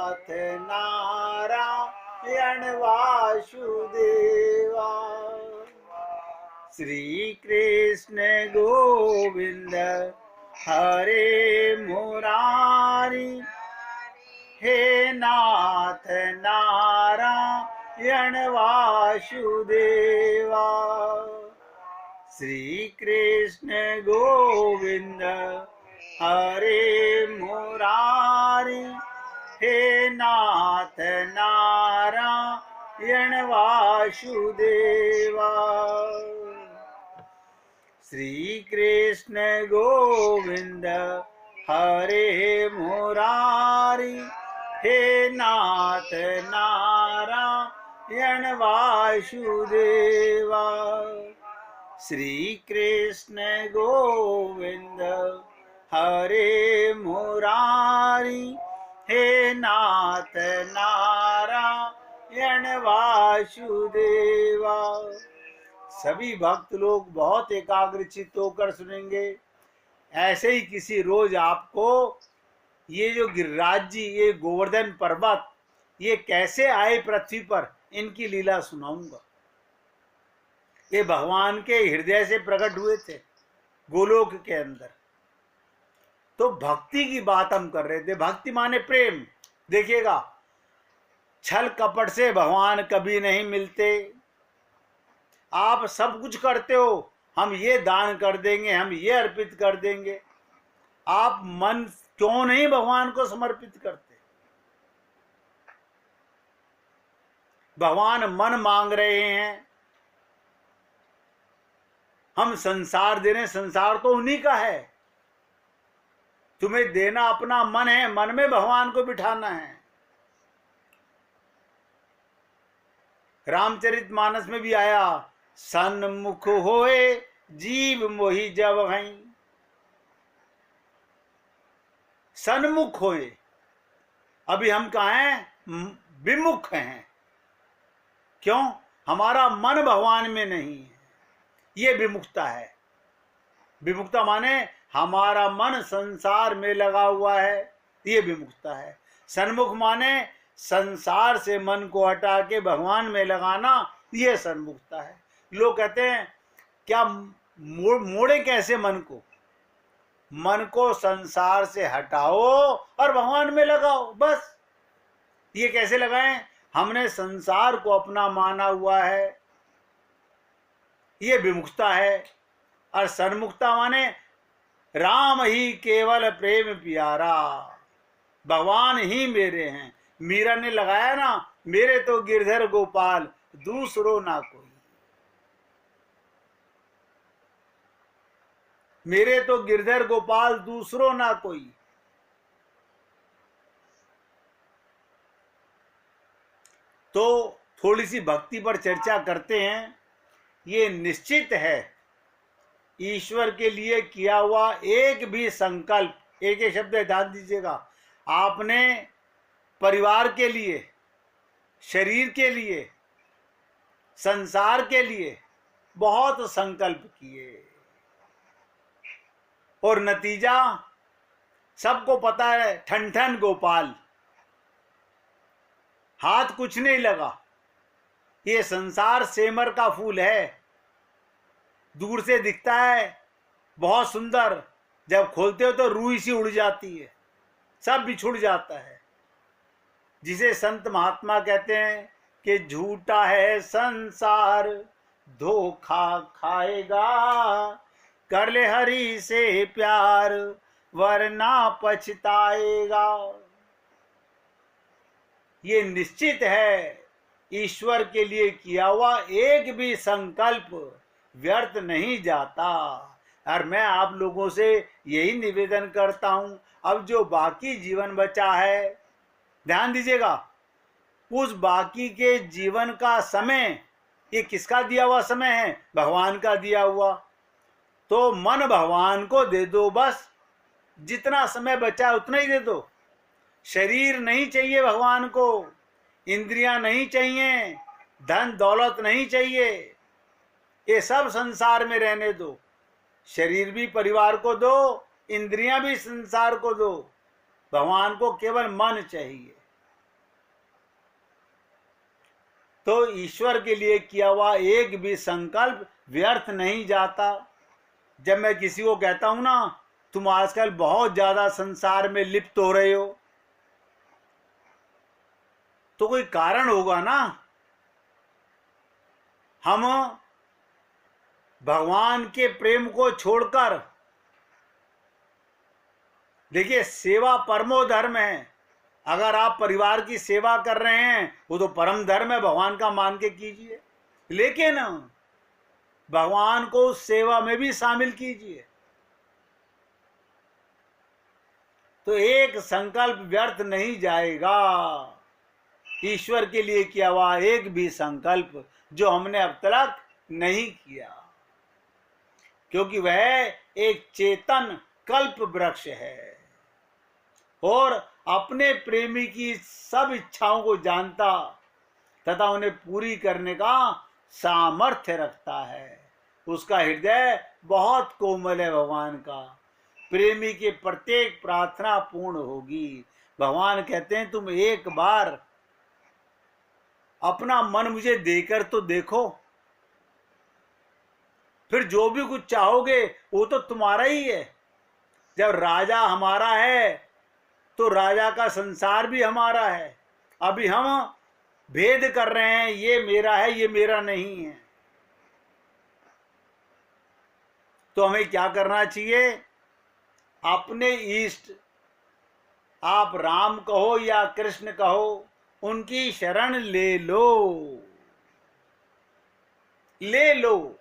नाथ नारायण वासुदेवा। श्री कृष्ण गोविंद हरे मुरारी, हे नाथ नारायण वासुदेवा। श्री कृष्ण गोविंद हरे मुरारी, हे नाथ नारायण वासुदेवा। श्री कृष्ण गोविंद हरे मुरारी, हे नाथ नारायण वासुदेवा। श्री कृष्ण गोविंद हरे मुरारी, हे नाथ नारायण वासुदेवा। सभी भक्त लोग बहुत एकाग्रचित्त होकर सुनेंगे। ऐसे ही किसी रोज आपको ये जो गिरिराज जी, ये गोवर्धन पर्वत, ये कैसे आए पृथ्वी पर, इनकी लीला सुनाऊंगा। ये भगवान के हृदय से प्रकट हुए थे गोलोक के अंदर। तो भक्ति की बात हम कर रहे थे। भक्ति माने प्रेम। देखिएगा, छल कपट से भगवान कभी नहीं मिलते। आप सब कुछ करते हो, हम ये दान कर देंगे, हम ये अर्पित कर देंगे, आप मन क्यों नहीं भगवान को समर्पित करते? भगवान मन मांग रहे हैं, हम संसार दे रहे हैं। संसार तो उन्हीं का है। तुम्हें देना अपना मन है, मन में भगवान को बिठाना है। रामचरितमानस में भी आया, सन्मुख होए जीव मोहि जब हई। सन्मुख होए, अभी हम कहाँ हैं? विमुख हैं। क्यों? हमारा मन भगवान में नहीं है। ये विमुखता है। विमुखता माने हमारा मन संसार में लगा हुआ है, ये विमुखता है। सन्मुख माने संसार से मन को हटा के भगवान में लगाना, ये सन्मुखता है। लोग कहते हैं क्या मोड़े कैसे मन को? मन को संसार से हटाओ और भगवान में लगाओ, बस। ये कैसे लगाएं? हमने संसार को अपना माना हुआ है, ये विमुखता है। और सन्मुखता माने राम ही केवल प्रेम प्यारा, भगवान ही मेरे हैं। मीरा ने लगाया ना, मेरे तो गिरधर गोपाल दूसरो ना कोई। मेरे तो गिरधर गोपाल दूसरो ना कोई। तो थोड़ी सी भक्ति पर चर्चा करते हैं। ये निश्चित है, ईश्वर के लिए किया हुआ एक भी संकल्प, एक एक शब्द ध्यान दीजिएगा, आपने परिवार के लिए, शरीर के लिए, संसार के लिए बहुत संकल्प किए, और नतीजा सबको पता है, ठन ठन गोपाल, हाथ कुछ नहीं लगा। ये संसार सेमर का फूल है, दूर से दिखता है बहुत सुंदर, जब खोलते हो तो रूई सी उड़ जाती है, सब बिछुड़ जाता है। जिसे संत महात्मा कहते हैं कि झूठा है संसार, धोखा खाएगा, कर ले हरि से प्यार, वरना पछताएगा। ये निश्चित है, ईश्वर के लिए किया हुआ एक भी संकल्प व्यर्थ नहीं जाता। और मैं आप लोगों से यही निवेदन करता हूं, अब जो बाकी जीवन बचा है, ध्यान दीजिएगा, उस बाकी के जीवन का समय, ये किसका दिया हुआ समय है? भगवान का दिया हुआ। तो मन भगवान को दे दो, बस। जितना समय बचा है उतना ही दे दो। शरीर नहीं चाहिए भगवान को, इंद्रियां नहीं चाहिए, धन दौलत नहीं चाहिए, ये सब संसार में रहने दो। शरीर भी परिवार को दो, इंद्रियां भी संसार को दो। भगवान को केवल मन चाहिए। तो ईश्वर के लिए किया हुआ एक भी संकल्प व्यर्थ नहीं जाता। जब मैं किसी को कहता हूं ना, तुम आजकल बहुत ज्यादा संसार में लिप्त हो रहे हो, तो कोई कारण होगा ना। हम भगवान के प्रेम को छोड़कर, देखिए सेवा परमो धर्म है। अगर आप परिवार की सेवा कर रहे हैं वो तो परम धर्म है, भगवान का मान के कीजिए, लेकिन भगवान को उस सेवा में भी शामिल कीजिए। तो एक संकल्प व्यर्थ नहीं जाएगा। ईश्वर के लिए किया हुआ एक भी संकल्प जो हमने अब तक नहीं किया, क्योंकि वह एक चेतन कल्प वृक्ष है और अपने प्रेमी की सब इच्छाओं को जानता तथा उन्हें पूरी करने का सामर्थ्य रखता है। उसका हृदय बहुत कोमल है भगवान का, प्रेमी की प्रत्येक प्रार्थना पूर्ण होगी। भगवान कहते हैं तुम एक बार अपना मन मुझे देकर तो देखो, फिर जो भी कुछ चाहोगे वो तो तुम्हारा ही है। जब राजा हमारा है तो राजा का संसार भी हमारा है। अभी हम भेद कर रहे हैं, ये मेरा है ये मेरा नहीं है। तो हमें क्या करना चाहिए? अपने इष्ट, आप राम कहो या कृष्ण कहो, उनकी शरण ले लो, ले लो,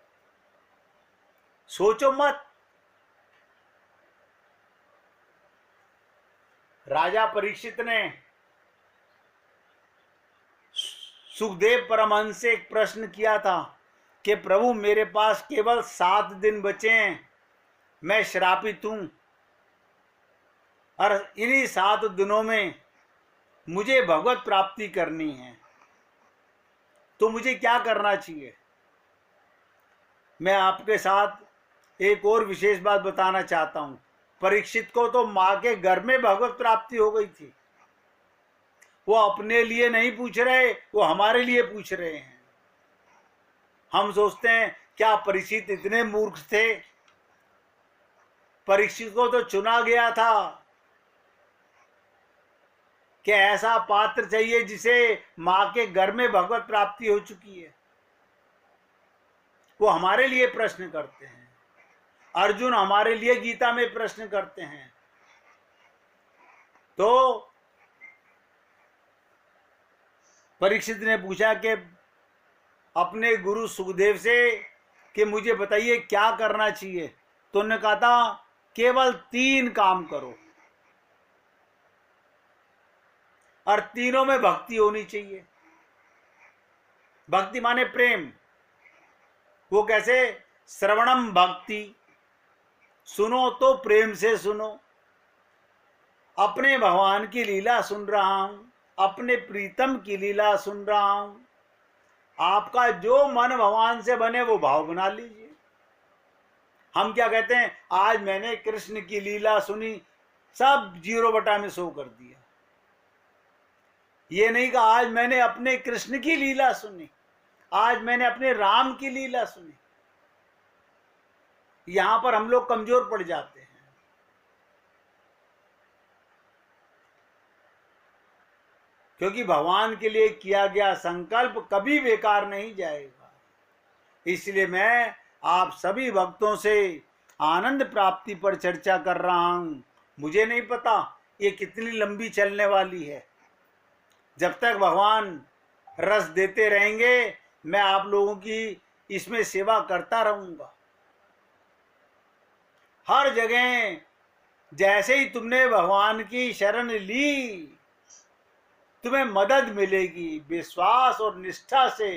सोचो मत। राजा परीक्षित ने सुखदेव परमहंस से एक प्रश्न किया था कि प्रभु मेरे पास केवल 7 दिन बचे हैं, मैं श्रापित हूं और इन्हीं 7 दिनों में मुझे भगवत प्राप्ति करनी है, तो मुझे क्या करना चाहिए? मैं आपके साथ एक और विशेष बात बताना चाहता हूं। परीक्षित को तो मां के घर में भगवत प्राप्ति हो गई थी। वो अपने लिए नहीं पूछ रहे, वो हमारे लिए पूछ रहे हैं। हम सोचते हैं क्या परीक्षित इतने मूर्ख थे? परीक्षित को तो चुना गया था कि ऐसा पात्र चाहिए जिसे मां के घर में भगवत प्राप्ति हो चुकी है। वो हमारे लिए प्रश्न करते हैं। अर्जुन हमारे लिए गीता में प्रश्न करते हैं। तो परीक्षित ने पूछा कि अपने गुरु सुखदेव से कि मुझे बताइए क्या करना चाहिए। तो उन्होंने कहा था केवल 3 काम करो और तीनों में भक्ति होनी चाहिए। भक्ति माने प्रेम। वो कैसे? श्रवणम भक्ति, सुनो तो प्रेम से सुनो। अपने भगवान की लीला सुन रहा हूं, अपने प्रीतम की लीला सुन रहा हूं। आपका जो मन भगवान से बने वो भाव बना लीजिए। हम क्या कहते हैं? आज मैंने कृष्ण की लीला सुनी, सब 0/100 कर दिया। ये नहीं कहा आज मैंने अपने कृष्ण की लीला सुनी, आज मैंने अपने राम की लीला सुनी। यहां पर हम लोग कमजोर पड़ जाते हैं। क्योंकि भगवान के लिए किया गया संकल्प कभी बेकार नहीं जाएगा। इसलिए मैं आप सभी भक्तों से आनंद प्राप्ति पर चर्चा कर रहा हूं। मुझे नहीं पता ये कितनी लंबी चलने वाली है। जब तक भगवान रस देते रहेंगे मैं आप लोगों की इसमें सेवा करता रहूंगा। हर जगह जैसे ही तुमने भगवान की शरण ली तुम्हें मदद मिलेगी। विश्वास और निष्ठा से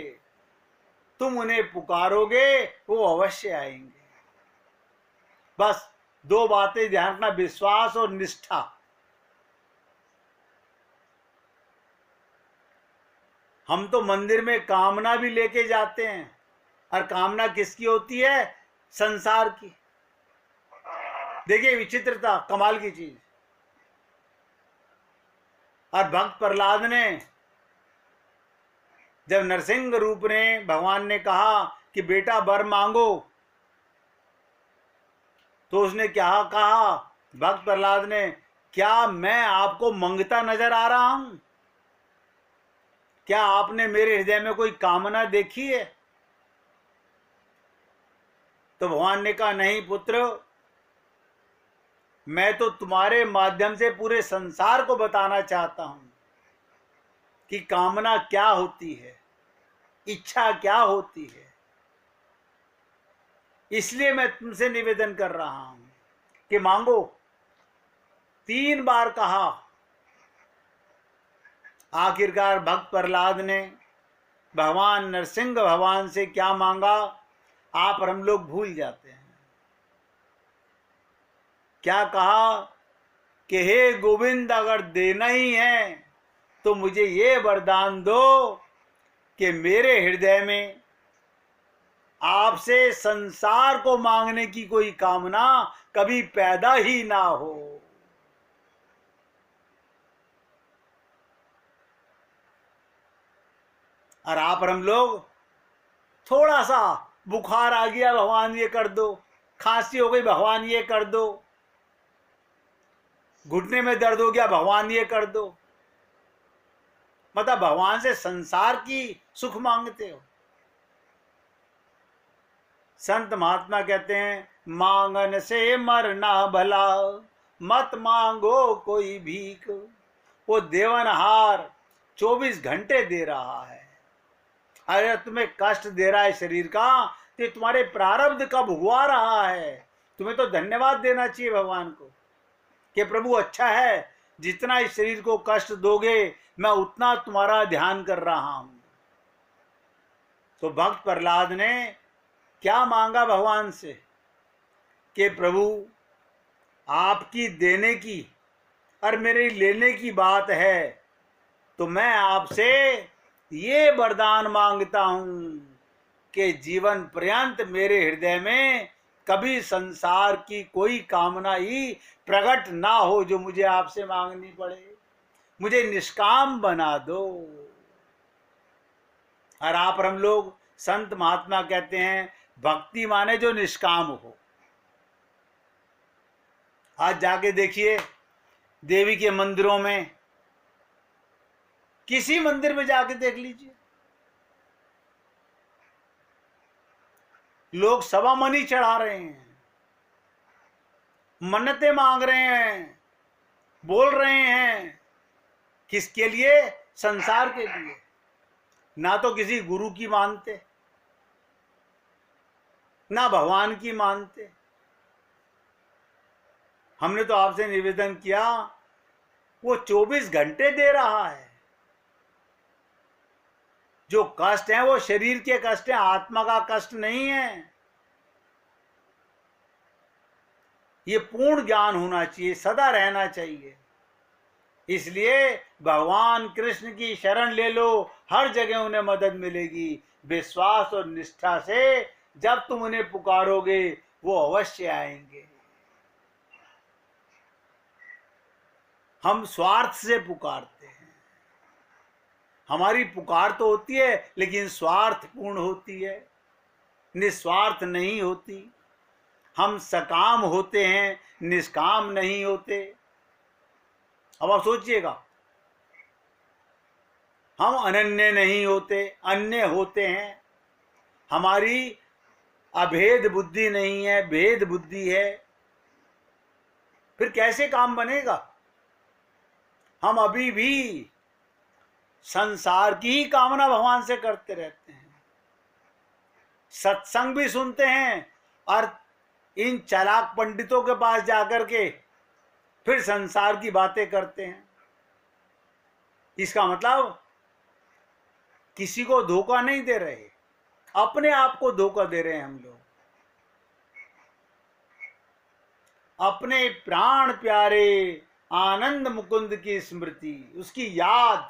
तुम उन्हें पुकारोगे वो अवश्य आएंगे। बस 2 बातें ध्यान रखना, विश्वास और निष्ठा। हम तो मंदिर में कामना भी लेके जाते हैं, और कामना किसकी होती है? संसार की। देखिए विचित्रता, कमाल की चीज। और भक्त प्रहलाद ने जब नरसिंह रूप ने भगवान ने कहा कि बेटा वर मांगो, तो उसने क्या कहा भक्त प्रहलाद ने, क्या मैं आपको मांगता नजर आ रहा हूं? क्या आपने मेरे हृदय में कोई कामना देखी है? तो भगवान ने कहा, नहीं पुत्र, मैं तो तुम्हारे माध्यम से पूरे संसार को बताना चाहता हूं कि कामना क्या होती है, इच्छा क्या होती है। इसलिए मैं तुमसे निवेदन कर रहा हूं कि मांगो। 3 बार कहा। आखिरकार भक्त प्रहलाद ने भगवान नरसिंह भगवान से क्या मांगा, आप और हम लोग भूल जाते हैं। क्या कहा कि हे गोविंद, अगर देना ही है तो मुझे ये वरदान दो कि मेरे हृदय में आपसे संसार को मांगने की कोई कामना कभी पैदा ही ना हो। और आप और हम लोग थोड़ा सा बुखार आ गया, भगवान ये कर दो, खांसी हो गई, भगवान ये कर दो, घुटने में दर्द हो गया, भगवान ये कर दो। मतलब भगवान से संसार की सुख मांगते हो। संत महात्मा कहते हैं, मांगन से मरना भला, मत मांगो कोई भीख। वो देवनहार 24 घंटे दे रहा है। अगर तुम्हें कष्ट दे रहा है शरीर का, तो तुम्हारे प्रारब्ध का भुगवा रहा है। तुम्हें तो धन्यवाद देना चाहिए भगवान को कि प्रभु अच्छा है, जितना इस शरीर को कष्ट दोगे मैं उतना तुम्हारा ध्यान कर रहा हूं। तो भक्त प्रहलाद ने क्या मांगा भगवान से कि प्रभु आपकी देने की और मेरी लेने की बात है, तो मैं आपसे ये वरदान मांगता हूं कि जीवन पर्यंत मेरे हृदय में कभी संसार की कोई कामना ही प्रकट ना हो जो मुझे आपसे मांगनी पड़े। मुझे निष्काम बना दो। और आप और हम लोग संत महात्मा कहते हैं, भक्ति माने जो निष्काम हो। आज जाके देखिए देवी के मंदिरों में, किसी मंदिर में जाके देख लीजिए, लोग सवा मनी चढ़ा रहे हैं, मन्नतें मांग रहे हैं, बोल रहे हैं। किसके लिए? संसार के लिए। ना तो किसी गुरु की मानते, ना भगवान की मानते। हमने तो आपसे निवेदन किया, वो 24 घंटे दे रहा है। जो कष्ट है वो शरीर के कष्ट है, आत्मा का कष्ट नहीं है। ये पूर्ण ज्ञान होना चाहिए, सदा रहना चाहिए। इसलिए भगवान कृष्ण की शरण ले लो, हर जगह उन्हें मदद मिलेगी। विश्वास और निष्ठा से जब तुम उन्हें पुकारोगे वो अवश्य आएंगे। हम स्वार्थ से पुकारते हैं। हमारी पुकार तो होती है लेकिन स्वार्थ पूर्ण होती है, निस्वार्थ नहीं होती। हम सकाम होते हैं, निष्काम नहीं होते। अब आप सोचिएगा, हम अनन्य नहीं होते, अन्य होते हैं। हमारी अभेद बुद्धि नहीं है, भेद बुद्धि है। फिर कैसे काम बनेगा? हम अभी भी संसार की ही कामना भगवान से करते रहते हैं। सत्संग भी सुनते हैं और इन चालाक पंडितों के पास जाकर के फिर संसार की बातें करते हैं। इसका मतलब किसी को धोखा नहीं दे रहे, अपने आप को धोखा दे रहे हैं हम लोग। अपने प्राण प्यारे आनंद मुकुंद की स्मृति, उसकी याद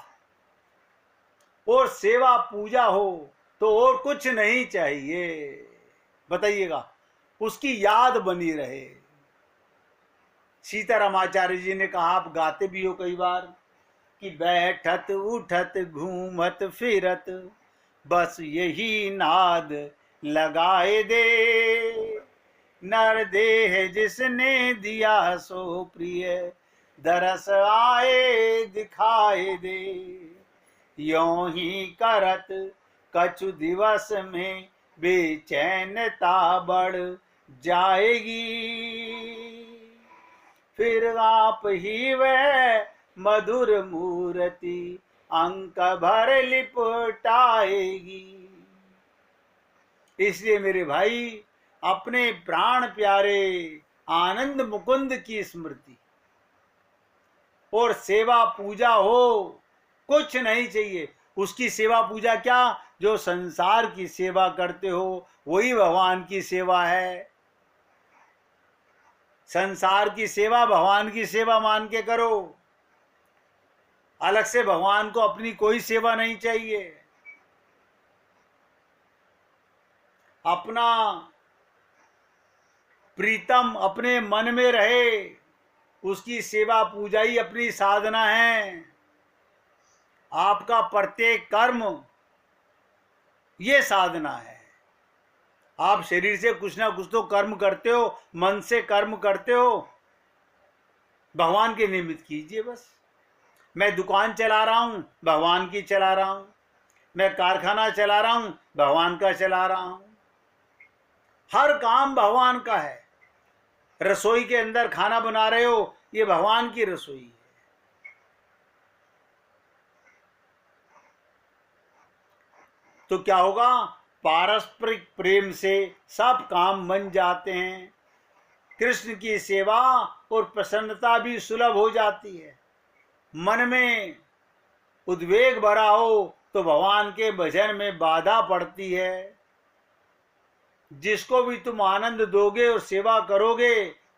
और सेवा पूजा हो तो और कुछ नहीं चाहिए। बताइएगा, उसकी याद बनी रहे। सीताराम आचार्य जी ने कहा, आप गाते भी हो कई बार, कि बैठत उठत घूमत फिरत बस यही नाद लगाए दे। नर देह जिसने दिया सो प्रिय, दरस आए दिखाए दे। यों ही करत कछु दिवस में बेचैनता बढ़ जाएगी। फिर आप ही वह मधुर मूर्ति अंक भर लिपटाएगी। इसलिए मेरे भाई, अपने प्राण प्यारे आनंद मुकुंद की स्मृति और सेवा पूजा हो, कुछ नहीं चाहिए। उसकी सेवा पूजा क्या, जो संसार की सेवा करते हो वही भगवान की सेवा है। संसार की सेवा भगवान की सेवा मान के करो। अलग से भगवान को अपनी कोई सेवा नहीं चाहिए। अपना प्रीतम अपने मन में रहे, उसकी सेवा पूजा ही अपनी साधना है। आपका प्रत्येक कर्म ये साधना है। आप शरीर से कुछ ना कुछ तो कर्म करते हो, मन से कर्म करते हो, भगवान के निमित्त कीजिए बस। मैं दुकान चला रहा हूं, भगवान की चला रहा हूं। मैं कारखाना चला रहा हूं, भगवान का चला रहा हूं। हर काम भगवान का है। रसोई के अंदर खाना बना रहे हो, ये भगवान की रसोई है। तो क्या होगा, पारस्परिक प्रेम से सब काम बन जाते हैं। कृष्ण की सेवा और प्रसन्नता भी सुलभ हो जाती है। मन में उद्वेग भरा हो तो भगवान के भजन में बाधा पड़ती है। जिसको भी तुम आनंद दोगे और सेवा करोगे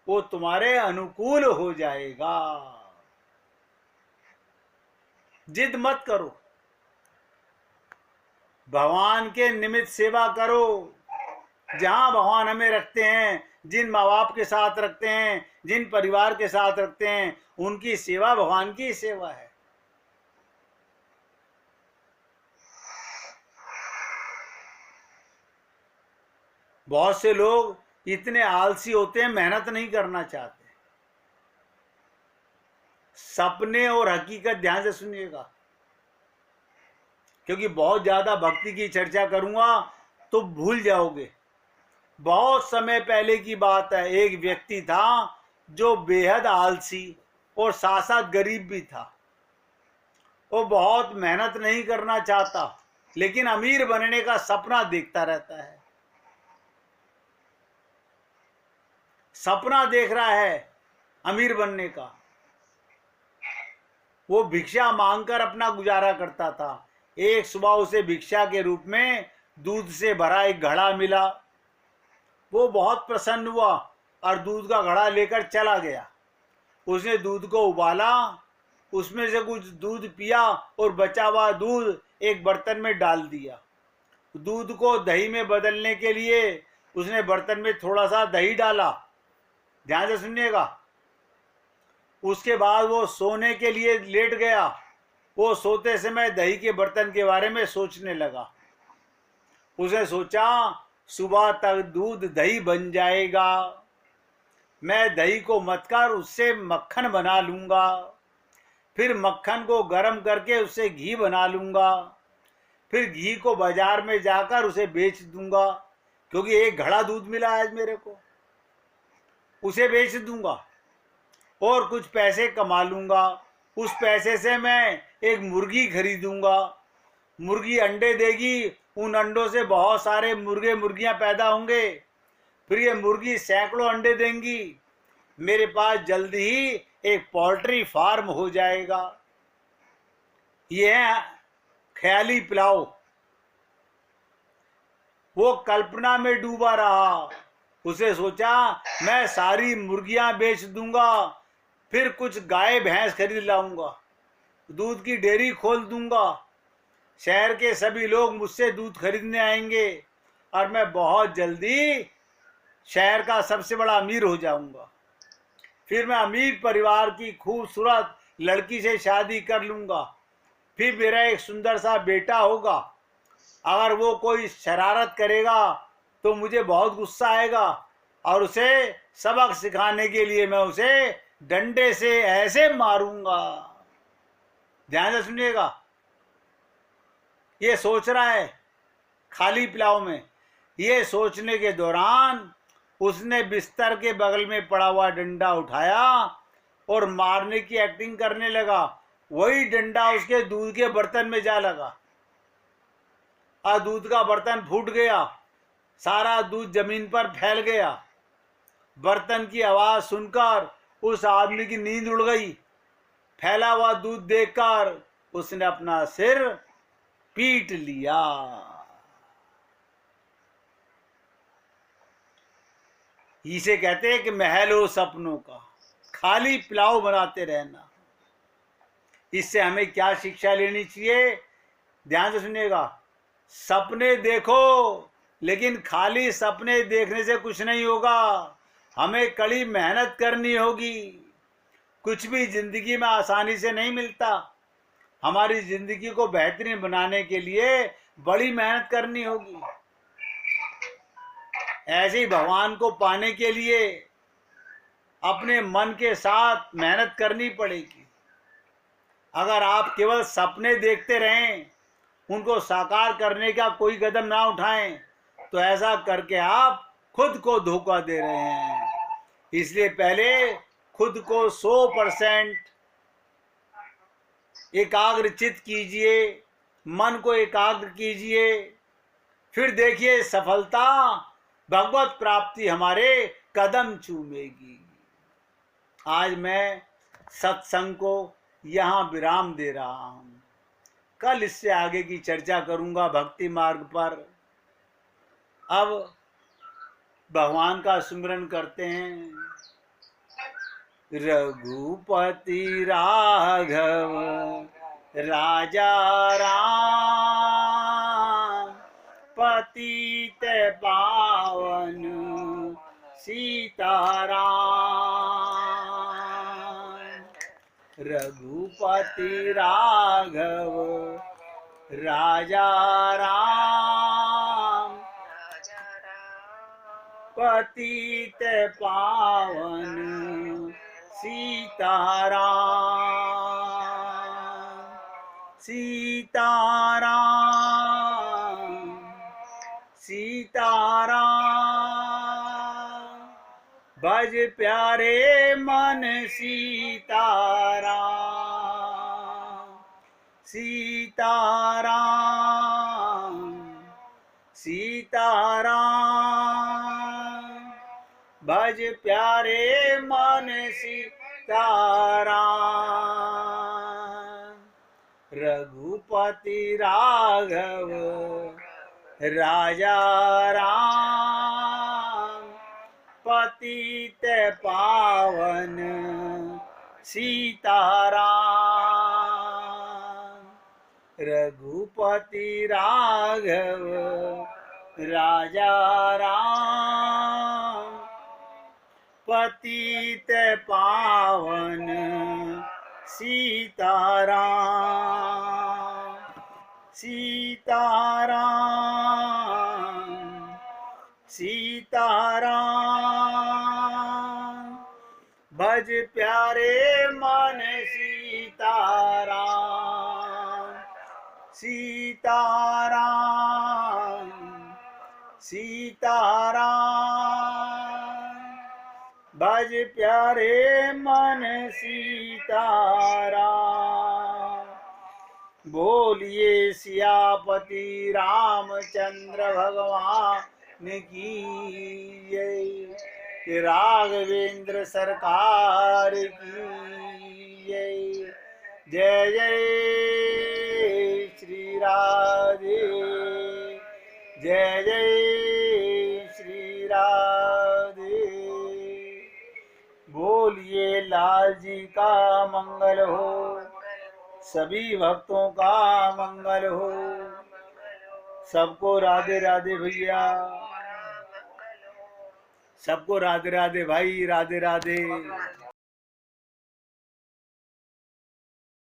वो तुम्हारे अनुकूल हो जाएगा। जिद मत करो, भगवान के निमित्त सेवा करो। जहां भगवान हमें रखते हैं, जिन माँ बाप के साथ रखते हैं, जिन परिवार के साथ रखते हैं, उनकी सेवा भगवान की सेवा है। बहुत से लोग इतने आलसी होते हैं, मेहनत नहीं करना चाहते। सपने और हकीकत ध्यान से सुनिएगा, क्योंकि बहुत ज्यादा भक्ति की चर्चा करूंगा तो भूल जाओगे। बहुत समय पहले की बात है, एक व्यक्ति था जो बेहद आलसी और साथ साथ गरीब भी था। वो बहुत मेहनत नहीं करना चाहता, लेकिन अमीर बनने का सपना देखता रहता है। सपना देख रहा है अमीर बनने का। वो भिक्षा मांगकर अपना गुजारा करता था। एक सुबह उसे भिक्षा के रूप में दूध से भरा एक घड़ा मिला। वो बहुत प्रसन्न हुआ और दूध का घड़ा लेकर चला गया। उसने दूध को उबाला, उसमें से कुछ दूध पिया और बचा हुआ दूध एक बर्तन में डाल दिया। दूध को दही में बदलने के लिए उसने बर्तन में थोड़ा सा दही डाला। ध्यान से सुनिएगा। उसके बाद वो सोने के लिए लेट गया। वो सोते समय दही के बर्तन के बारे में सोचने लगा। उसने सोचा सुबह तक दूध दही बन जाएगा, मैं दही को मथकर उससे मक्खन बना लूंगा, फिर मक्खन को गर्म करके उससे घी बना लूंगा, फिर घी को बाजार में जाकर उसे बेच दूंगा, क्योंकि एक घड़ा दूध मिला आज मेरे को, उसे बेच दूंगा और कुछ पैसे कमा लूंगा। उस पैसे से मैं एक मुर्गी खरीदूंगा। मुर्गी अंडे देगी, उन अंडों से बहुत सारे मुर्गे मुर्गियां पैदा होंगे, फिर ये मुर्गी सैकड़ों अंडे देंगी। मेरे पास जल्दी ही एक पोल्ट्री फार्म हो जाएगा। यह है ख्याली प्लाव। वो कल्पना में डूबा रहा। उसे सोचा मैं सारी मुर्गियां बेच दूंगा, फिर कुछ गाय भैंस खरीद लाऊंगा, दूध की डेयरी खोल दूंगा, शहर के सभी लोग मुझसे दूध खरीदने आएंगे और मैं बहुत जल्दी शहर का सबसे बड़ा अमीर हो जाऊंगा। फिर मैं अमीर परिवार की खूबसूरत लड़की से शादी कर लूंगा, फिर मेरा एक सुंदर सा बेटा होगा अगर वो कोई शरारत करेगा तो मुझे बहुत गुस्सा आएगा और उसे सबक सिखाने के लिए मैं उसे डंडे से ऐसे मारूंगा। ध्यान से सुनिएगा, ये सोच रहा है खाली पुलाव में। ये सोचने के दौरान उसने बिस्तर के बगल में पड़ा हुआ डंडा उठाया और मारने की एक्टिंग करने लगा। वही डंडा उसके दूध के बर्तन में जा लगा और दूध का बर्तन फूट गया, सारा दूध जमीन पर फैल गया। बर्तन की आवाज सुनकर उस आदमी की नींद उड़ गई। फैला हुआ दूध देखकर उसने अपना सिर पीट लिया। इसे कहते हैं कि महल हो सपनों का, खाली पुलाव बनाते रहना। इससे हमें क्या शिक्षा लेनी चाहिए? ध्यान से सुनिएगा। सपने देखो, लेकिन खाली सपने देखने से कुछ नहीं होगा। हमें कड़ी मेहनत करनी होगी। कुछ भी जिंदगी में आसानी से नहीं मिलता। हमारी जिंदगी को बेहतरीन बनाने के लिए बड़ी मेहनत करनी होगी। ऐसे ही भगवान को पाने के लिए अपने मन के साथ मेहनत करनी पड़ेगी। अगर आप केवल सपने देखते रहें, उनको साकार करने का कोई कदम ना उठाएं, तो ऐसा करके आप खुद को धोखा दे रहे हैं। इसलिए पहले खुद को 100% एकाग्रचित कीजिए, मन को एकाग्र कीजिए, फिर देखिए सफलता, भगवत प्राप्ति हमारे कदम चूमेगी। आज मैं सत्संग को यहाँ विराम दे रहा हूँ। कल इससे आगे की चर्चा करूंगा भक्ति मार्ग पर। अब भगवान का सुमिरन करते हैं। रघुपति राघव राजा राम, पतित पावन सीताराम। रघुपति राघव राजा राम, पतित पावन सीताराम। सीताराम सीताराम, भज प्यारे मन सीताराम। सीताराम सीताराम, भज प्यारे मन सीताराम। रघुपति राघव राजा राम, पतित पावन सीताराम। रघुपति राघव राजा राम, पतित पावन सीताराम। सीताराम सीताराम, भज प्यारे मन सीताराम। सीताराम सीताराम, भज प्यारे मन सीताराम। बोलिए सियापति रामचंद्र भगवान की जय। राघवेंद्र सरकार की जय। जय जय श्री राधे, जय जय श्री राधे। बोलिए लाल जी का मंगल हो, सभी भक्तों का मंगल हो। सबको राधे राधे भैया, सबको राधे राधे भाई, राधे राधे।